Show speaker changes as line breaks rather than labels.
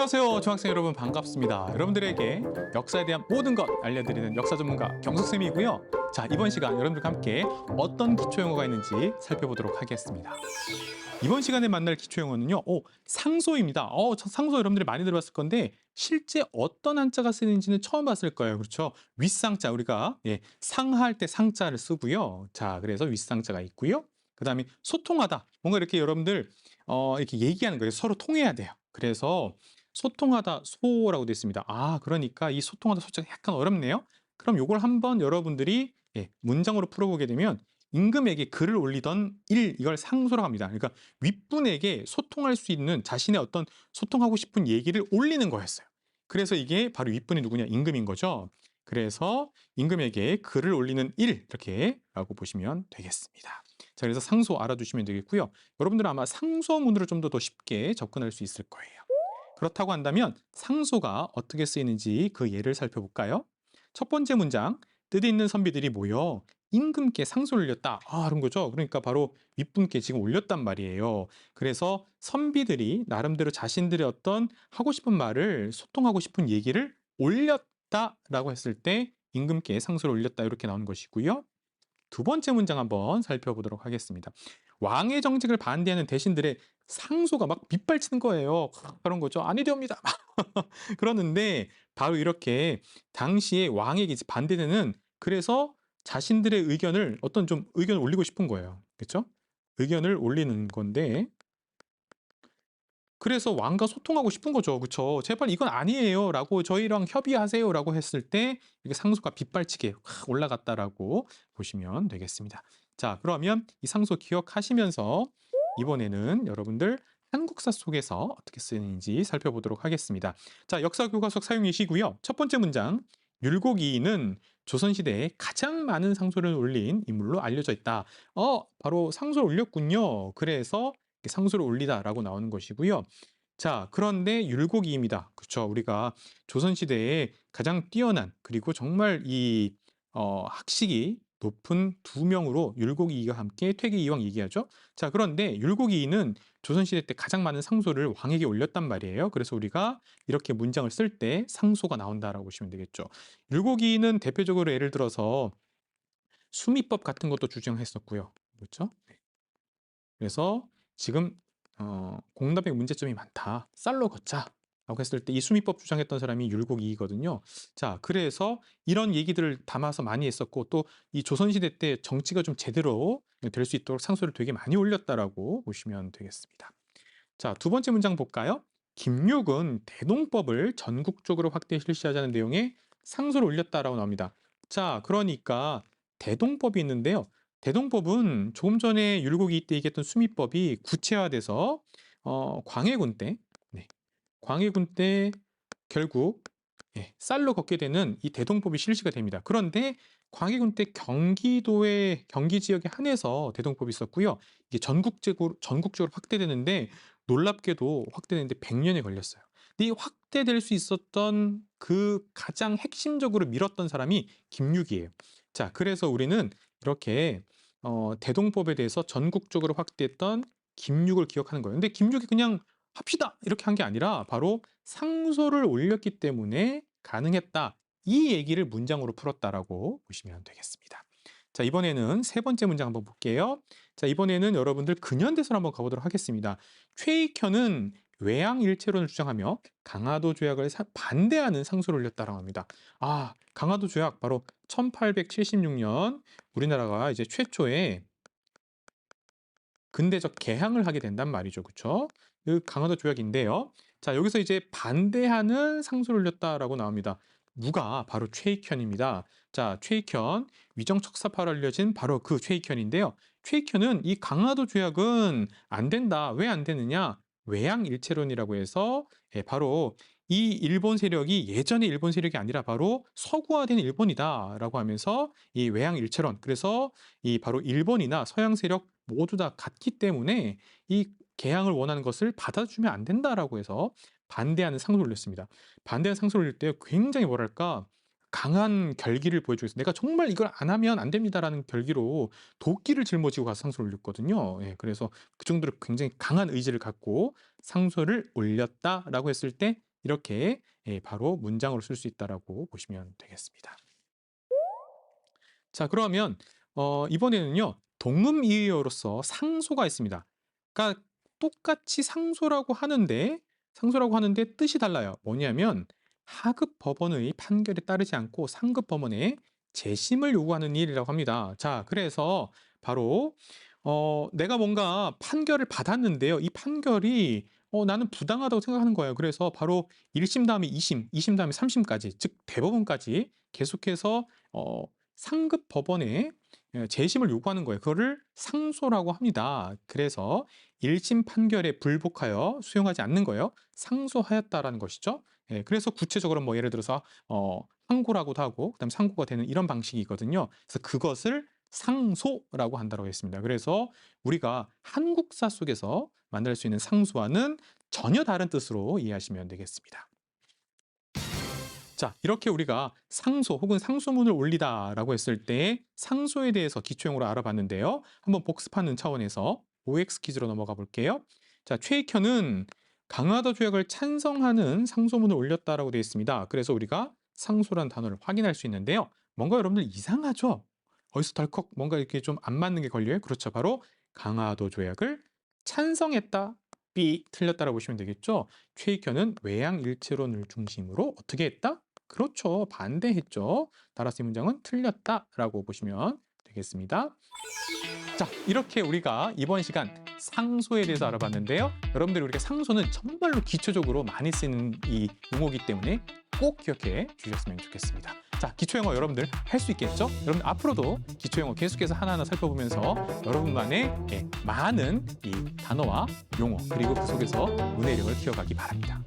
안녕하세요, 중학생 여러분 반갑습니다. 여러분들에게 역사에 대한 모든 것 알려드리는 역사 전문가 경석쌤이고요. 자, 이번 시간 여러분들과 함께 어떤 기초용어가 있는지 살펴보도록 하겠습니다. 이번 시간에 만날 기초용어는요, 상소입니다. 상소 여러분들이 많이 들어봤을 건데 실제 어떤 한자가 쓰이는지는 처음 봤을 거예요. 그렇죠? 윗상자, 우리가 상할 때 상자를 쓰고요. 자, 그래서 윗상자가 있고요. 그 다음에 소통하다. 뭔가 이렇게 여러분들 이렇게 얘기하는 거예요. 서로 통해야 돼요. 그래서 소통하다 소라고 되어 있습니다. 그러니까 이 소통하다 소자가 약간 어렵네요. 그럼 요걸 한번 여러분들이 문장으로 풀어보게 되면 임금에게 글을 올리던 일, 이걸 상소라고 합니다. 그러니까 윗분에게 소통할 수 있는 자신의 어떤 소통하고 싶은 얘기를 올리는 거였어요. 그래서 이게 바로 윗분이 누구냐? 임금인 거죠. 그래서 임금에게 글을 올리는 일, 이렇게 라고 보시면 되겠습니다. 자, 그래서 상소 알아두시면 되겠고요. 여러분들은 아마 상소문으로 좀 더 쉽게 접근할 수 있을 거예요. 그렇다고 한다면 상소가 어떻게 쓰이는지 그 예를 살펴볼까요? 첫 번째 문장, 뜻 있는 선비들이 모여 임금께 상소를 올렸다. 그런 거죠. 그러니까 바로 윗분께 지금 올렸단 말이에요. 그래서 선비들이 나름대로 자신들의 어떤 하고 싶은 말을 소통하고 싶은 얘기를 올렸다라고 했을 때 임금께 상소를 올렸다 이렇게 나오는 것이고요. 두 번째 문장 한번 살펴보도록 하겠습니다. 왕의 정직을 반대하는 대신들의 상소가 막 빗발치는 거예요. 그런 거죠. 아니되옵니다. 그러는데 바로 이렇게 당시에 왕에게 이제 반대되는, 그래서 자신들의 의견을 어떤 좀 의견을 올리고 싶은 거예요. 그렇죠? 의견을 올리는 건데 그래서 왕과 소통하고 싶은 거죠. 그쵸? "제발 이건 아니에요."라고 "저희랑 협의하세요."라고 했을 때 이게 상소가 빗발치게 확 올라갔다라고 보시면 되겠습니다. 자, 그러면 이 상소 기억하시면서 이번에는 여러분들 한국사 속에서 어떻게 쓰이는지 살펴보도록 하겠습니다. 자, 역사 교과서 사용이시고요. 첫 번째 문장, 율곡이인은 조선시대에 가장 많은 상소를 올린 인물로 알려져 있다. 바로 상소를 올렸군요. 그래서 상소를 올리다라고 나오는 것이고요. 자, 그런데 율곡이입니다. 그렇죠. 우리가 조선시대에 가장 뛰어난, 그리고 정말 이 학식이 높은 두 명으로 율곡이와 함께 퇴계이왕 얘기하죠. 자, 그런데 율곡이는 조선시대 때 가장 많은 상소를 왕에게 올렸단 말이에요. 그래서 우리가 이렇게 문장을 쓸 때 상소가 나온다라고 보시면 되겠죠. 율곡이는 대표적으로 예를 들어서 수미법 같은 것도 주장했었고요. 그렇죠? 그래서 지금 공답의 문제점이 많다. 쌀로 걷자. 라고 했을 때 이 수미법 주장했던 사람이 율곡이거든요. 자, 그래서 이런 얘기들을 담아서 많이 했었고, 또 이 조선시대 때 정치가 좀 제대로 될 수 있도록 상소를 되게 많이 올렸다라고 보시면 되겠습니다. 자, 두 번째 문장 볼까요? 김육은 대동법을 전국적으로 확대 실시하자는 내용의 상소를 올렸다라고 나옵니다. 자, 그러니까 대동법이 있는데요. 대동법은 조금 전에 율곡이 때 얘기했던 수미법이 구체화돼서 광해군 때, 광해군 때 결국 쌀로 걷게 되는 이 대동법이 실시가 됩니다. 그런데 광해군 때 경기도의 경기 지역에 한해서 대동법이 있었고요. 이게 전국적으로 확대되는데 놀랍게도 확대되는데 100년이 걸렸어요. 근데 이 확대될 수 있었던 그 가장 핵심적으로 밀었던 사람이 김육이에요. 자, 그래서 우리는 이렇게 대동법에 대해서 전국적으로 확대했던 김육을 기억하는 거예요. 근데 김육이 그냥 합시다 이렇게 한 게 아니라 바로 상소를 올렸기 때문에 가능했다. 이 얘기를 문장으로 풀었다라고 보시면 되겠습니다. 자, 이번에는 세 번째 문장 한번 볼게요. 자, 이번에는 여러분들 근현대사로 한번 가보도록 하겠습니다. 최익현은 외양일체론을 주장하며 강화도 조약을 반대하는 상소를 올렸다라고 합니다. 강화도 조약 바로 1876년 우리나라가 이제 최초의 근대적 개항을 하게 된단 말이죠. 그쵸? 그 강화도 조약인데요. 자, 여기서 이제 반대하는 상소를 올렸다라고 나옵니다. 누가? 바로 최익현입니다. 자, 최익현, 위정척사파로 알려진 바로 그 최익현인데요. 최익현은 이 강화도 조약은 안 된다. 왜 안 되느냐? 외양일체론이라고 해서 바로 이 일본 세력이 예전의 일본 세력이 아니라 바로 서구화된 일본이다라고 하면서 이 외양일체론, 그래서 이 바로 일본이나 서양 세력 모두 다 같기 때문에 이 개항을 원하는 것을 받아주면 안 된다라고 해서 반대하는 상소를 올렸습니다. 반대하는 상소를 올릴 때 굉장히 뭐랄까 강한 결기를 보여주고 있어요. 내가 정말 이걸 안 하면 안 됩니다라는 결기로 도끼를 짊어지고 가서 상소를 올렸거든요. 그래서 그 정도로 굉장히 강한 의지를 갖고 상소를 올렸다라고 했을 때 이렇게 바로 문장으로 쓸 수 있다라고 보시면 되겠습니다. 자, 그러면 이번에는요. 동음이의어로서 상소가 있습니다. 그러니까 똑같이 상소라고 하는데 뜻이 달라요. 뭐냐면 하급 법원의 판결에 따르지 않고 상급 법원에 재심을 요구하는 일이라고 합니다. 자, 그래서 바로 내가 뭔가 판결을 받았는데요. 이 판결이 나는 부당하다고 생각하는 거예요. 그래서 바로 1심 다음에 2심, 2심 다음에 3심까지, 즉 대법원까지 계속해서 상급 법원에 재심을 요구하는 거예요. 그거를 상소라고 합니다. 그래서 1심 판결에 불복하여 수용하지 않는 거예요. 상소하였다라는 것이죠. 그래서 구체적으로 뭐 예를 들어서 항고라고도 하고 그다음 상고가 되는 이런 방식이거든요. 그래서 그것을 상소라고 한다고 했습니다. 그래서 우리가 한국사 속에서 만날 수 있는 상소와는 전혀 다른 뜻으로 이해하시면 되겠습니다. 자, 이렇게 우리가 상소 혹은 상소문을 올리다라고 했을 때 상소에 대해서 기초형으로 알아봤는데요. 한번 복습하는 차원에서 OX 퀴즈로 넘어가 볼게요. 자, 최익현은 강화도 조약을 찬성하는 상소문을 올렸다라고 되어 있습니다. 그래서 우리가 상소라는 단어를 확인할 수 있는데요. 뭔가 여러분들 이상하죠? 어디서 덜컥 뭔가 이렇게 좀 안 맞는 게 걸려요? 그렇죠. 바로 강화도 조약을 찬성했다. B 틀렸다라고 보시면 되겠죠. 최익현은 외양일체론을 중심으로 어떻게 했다? 그렇죠. 반대했죠. 따라서 이 문장은 틀렸다라고 보시면 되겠습니다. 자, 이렇게 우리가 이번 시간 상소에 대해서 알아봤는데요. 여러분들이 우리가 상소는 정말로 기초적으로 많이 쓰는 이 용어이기 때문에 꼭 기억해 주셨으면 좋겠습니다. 자, 기초영어 여러분들 할 수 있겠죠? 여러분 앞으로도 기초영어 계속해서 하나하나 살펴보면서 여러분만의 많은 이 단어와 용어 그리고 그 속에서 문해력을 키워가기 바랍니다.